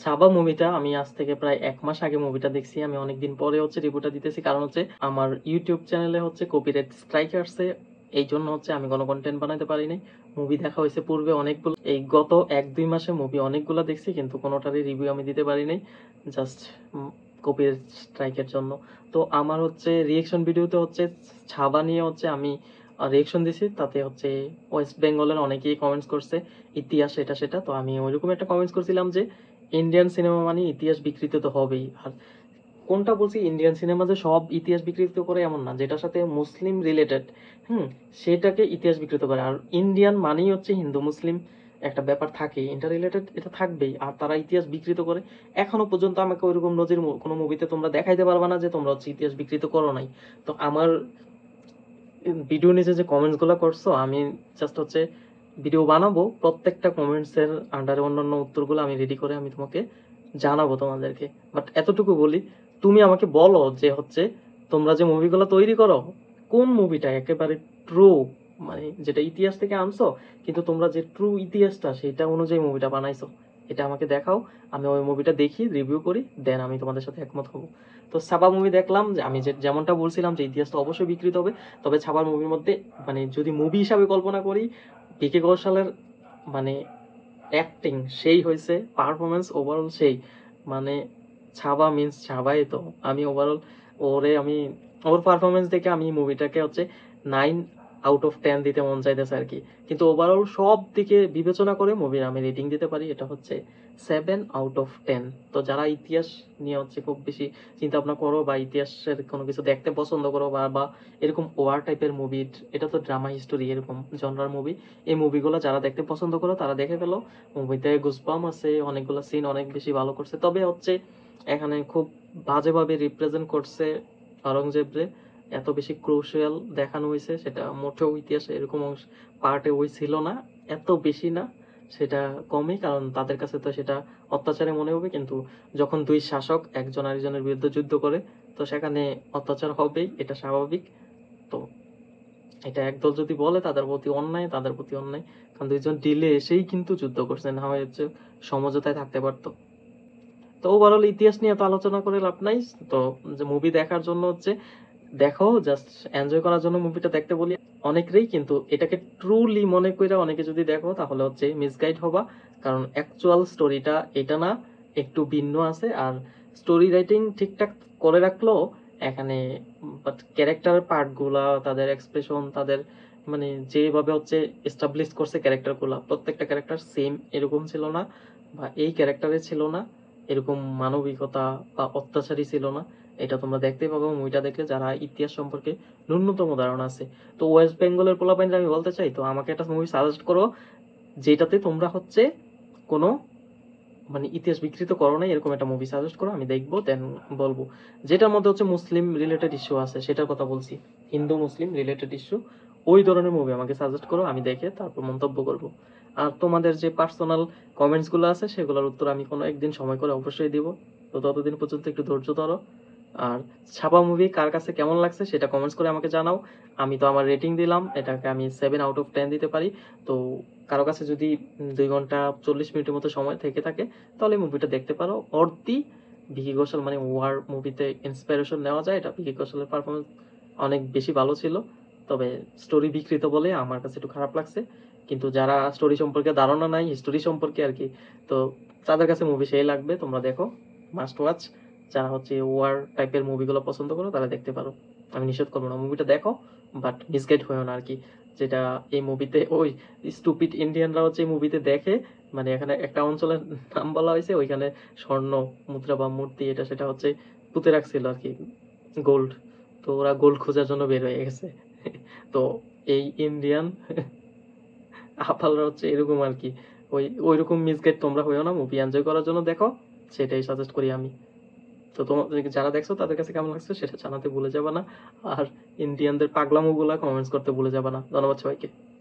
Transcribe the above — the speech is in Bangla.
ছাবা মুভিটা আমি আজ থেকে প্রায় ১ মাস আগে মুভিটা দেখছি। আমি অনেকদিন পরে হচ্ছে রিভিউটা দিতেছি। কারণ হচ্ছে আমার ইউটিউব চ্যানেলে হচ্ছে কপিরাইট স্ট্রাইক আসছে। এইজন্য হচ্ছে আমি কোনো কনটেন্ট বানাইতে পারি নাই। মুভি দেখা হইছে পূর্বে অনেকগুলো। এই গত ১-২ মাসে মুভি অনেকগুলা দেখছি কিন্তু কোনোটারই রিভিউ আমি দিতে পারি নাই। জাস্ট কপিরাইট স্ট্রাইকের জন্য। তো আমার হচ্ছে রিঅ্যাকশন ভিডিওতে হচ্ছে ছাবা নিয়ে হচ্ছে আমি রিঅ্যাকশন দিছি। তাতে হচ্ছে ওয়েস্ট বেঙ্গলের অনেকেই কমেন্টস করছে ইতিহাস এটা সেটা। তো আমি ওইরকম একটা কমেন্টস করছিলাম যে ইন্ডিয়ান সিনেমা মানে ইতিহাস বিকৃত তো হবেই। আর কোনটা বলছি, ইন্ডিয়ান সিনেমা যে সব ইতিহাস বিকৃত করে এমন না, যেটার সাথে মুসলিম রিলেটেড সেটাকে ইতিহাস বিকৃত করে। আর ইন্ডিয়ান মানেই হচ্ছে হিন্দু মুসলিম একটা ব্যাপার থাকে, ইন্টার রিলেটেড, এটা থাকবেই। আর তারা ইতিহাস বিকৃত করে। এখনো পর্যন্ত আমাকে ওইরকম নজির কোনো মুভিতে তোমরা দেখাইতে পারবা না যে তোমরা হচ্ছে ইতিহাস বিকৃত করো নাই। তো আমার ভিডিও নিচে যে কমেন্টস গুলো করছো, আমি জাস্ট হচ্ছে ভিডিও বানাবো, প্রত্যেকটা কমেন্টস এর আন্ডারে অন্যান্য উত্তরগুলো আমি রেডি করে আমি তোমাকে জানাবো তোমাদেরকে। বাট এতটুকু বলি, তুমি আমাকে বলো যে হচ্ছে তোমরা যে মুভিগুলো তৈরি করো, কোন মুভিটা একেবারে ট্রু, মানে যেটা ইতিহাস থেকে আনছো, কিন্তু তোমরা যে ট্রু ইতিহাসটা সেটা অনুযায়ী মুভিটা বানাইছো, এটা আমাকে দেখাও। আমি ওই মুভিটা দেখি, রিভিউ করি, দেন আমি তোমাদের সাথে একমত হবো। তো সাবা মুভি দেখলাম, যে আমি যেমনটা বলছিলাম যে ইতিহাসটা অবশ্যই বিকৃত হবে। তবে ছাবার মুভির মধ্যে মানে যদি মুভি হিসাবে কল্পনা করি, ভিকি কৌশলের মানে অ্যাক্টিং সেই হয়েছে, পারফরমেন্স ওভারঅল সেই, মানে ছাবা মিন্স ছাবাই। তো আমি ওভারঅল আমি ওর পারফরমেন্স দেখে আমি মুভিটাকে হচ্ছে 9/10 দিতে মন চাইতেছে আর কি। কিন্তু ওভারঅল সব দিকে বিবেচনা করে মুভির আমি রেটিং দিতে পারি, এটা হচ্ছে 7/10। তো যারা ইতিহাস নিয়ে হচ্ছে খুব বেশি চিন্তা ভাবনা করো, বা ইতিহাসের কোনো কিছু দেখতে পছন্দ করো, বা এরকম ওয়ার টাইপের মুভি, এটা তো ড্রামা হিস্টোরি এরকম জনরার মুভি, এই মুভিগুলো যারা দেখতে পছন্দ করো তারা দেখে ফেলো। মুভিতে গুজবাম আছে, অনেকগুলো সিন অনেক বেশি ভালো করছে। তবে হচ্ছে এখানে খুব বাজেভাবে রিপ্রেজেন্ট করছে আওরঙ্গজেবরে, এত বেশি ক্রুশিয়াল দেখানো হয়েছে, সেটা মোটেও ইতিহাসে এরকম পার্টে ওই ছিল না, এত বেশি না, সেটা কমই। কারণ তাদের কাছে তো সেটা অত্যাচারে মনে হবে, কিন্তু যখন দুই শাসক একজন আরেকজনের বিরুদ্ধে যুদ্ধ করে, তো সেখানে অত্যাচার হবেই, এটা স্বাভাবিক। তো এটা একদল যদি বলে তাদের প্রতি অন্যায়, তাদের প্রতি অন্যায়। কারণ দুইজন ডিলে এসেই কিন্তু যুদ্ধ করছে, না হয় হচ্ছে সমঝোতায় থাকতে পারতো। তো ওভারঅল ইতিহাস নিয়ে তো আলোচনা করে লাভ নাই। তো যে মুভি দেখার জন্য হচ্ছে দেখো, জাস্ট এনজয় করার জন্য মুভিটা দেখতে বলি অনেকেরই, কিন্তু এটাকে ট্রুলি মনে করে অনেকে যদি দেখো তাহলে হচ্ছে মিসগাইড হবা। কারণ অ্যাকচুয়াল স্টোরিটা এটা না, একটু ভিন্ন আছে। আর স্টোরি রাইটিং ঠিকঠাক করে রাখলো এখানে, বাট ক্যারেক্টারের পার্টগুলা, তাদের এক্সপ্রেশন, তাদের মানে যেভাবে হচ্ছে এস্টাবলিশ করছে ক্যারেক্টারগুলা, প্রত্যেকটা ক্যারেক্টার সেম এরকম ছিল না, বা এই ক্যারেক্টারে ছিল না এরকম মানবিকতা বা অত্যাচারী ছিল না। এটা তোমরা দেখতেই পাবো মুভিটা দেখলে, যারা ইতিহাস সম্পর্কে ন্যূনতম ধারণা আছে। তো ওয়েস্ট বেঙ্গলের পোলাপাইনরা আমি বলতে চাই, তো আমাকে একটা মুভি সাজেস্ট করো যেটাতে তোমরা হচ্ছে কোনো মানে ইতিহাস বিকৃত করো না, এরকম একটা মুভি সাজেস্ট করো, আমি দেখবো, দেন বলবো। যেটার মধ্যে হচ্ছে মুসলিম রিলেটেড ইস্যু আছে সেটার কথা বলছি, হিন্দু মুসলিম রিলেটেড ইস্যু, ওই ধরনের মুভি আমাকে সাজেস্ট করো, আমি দেখে তারপর মন্তব্য করব। আর তোমাদের যে পার্সোনাল কমেন্টস গুলো আছে সেগুলোর উত্তর আমি কোনো একদিন সময় করে অবশ্যই দিব। তো ততদিন পর্যন্ত একটু ধৈর্য ধরো। আর ছাপা মুভি কার কাছে কেমন লাগছে সেটা কমেন্টস করে আমাকে জানাও। আমি তো আমার রেটিং দিলাম, এটাকে আমি 7/10 দিতে পারি। তো কারো কাছে যদি 2 ঘন্টা 40 মিনিটের মতো সময় থেকে থাকে, তাহলে মুভিটা দেখতে পারো। অর্ধি ভিকি কৌশল মানে ওয়ার মুভিতে ইন্সপিরেশন নেওয়া যায়, এটা ভিকি কৌশলের পারফরমেন্স অনেক বেশি ভালো ছিল। তবে স্টোরি বিকৃত বলে আমার কাছে একটু খারাপ লাগছে। কিন্তু যারা স্টোরি সম্পর্কে ধারণা নাই, হিস্টোরি সম্পর্কে আর কি, তো তাদের কাছে মুভি সেই লাগবে, তোমরা দেখো, মাস্ট ওয়াচ। যারা হচ্ছে ওয়ার টাইপের মুভিগুলো পছন্দ করো তারা দেখতে পারো, আমি নিষেধ করবো না, মুভিটা দেখো, বাট মিসগাইড হয়েও না আর কি। যেটা এই মুভিতে ওই স্টুপিড ইন্ডিয়ানরা হচ্ছে এই মুভিতে দেখে, মানে এখানে একটা অঞ্চলের নাম বলা হয়েছে, ওইখানে স্বর্ণ মুদ্রা বা মূর্তি এটা সেটা হচ্ছে পুঁতে রাখছিল আর কি, গোল্ড। তো ওরা গোল্ড খোঁজার জন্য বের হয়ে গেছে। তো এই ইন্ডিয়ান আপালরা হচ্ছে এরকম আর কি। ওইরকম মিসগাইড তোমরা হইও না, মুভি এনজয় করার জন্য দেখো, সেটাই সাজেস্ট করি আমি। তো তোমাদের যারা দেখছো তাদের কাছে কেমন লাগছে সেটা জানাতে ভুলে যাবে না। আর ইন্ডিয়ানদের পাগলামো গুলা কমেন্টস করতে ভুলে যাবে না। ধন্যবাদ সবাইকে।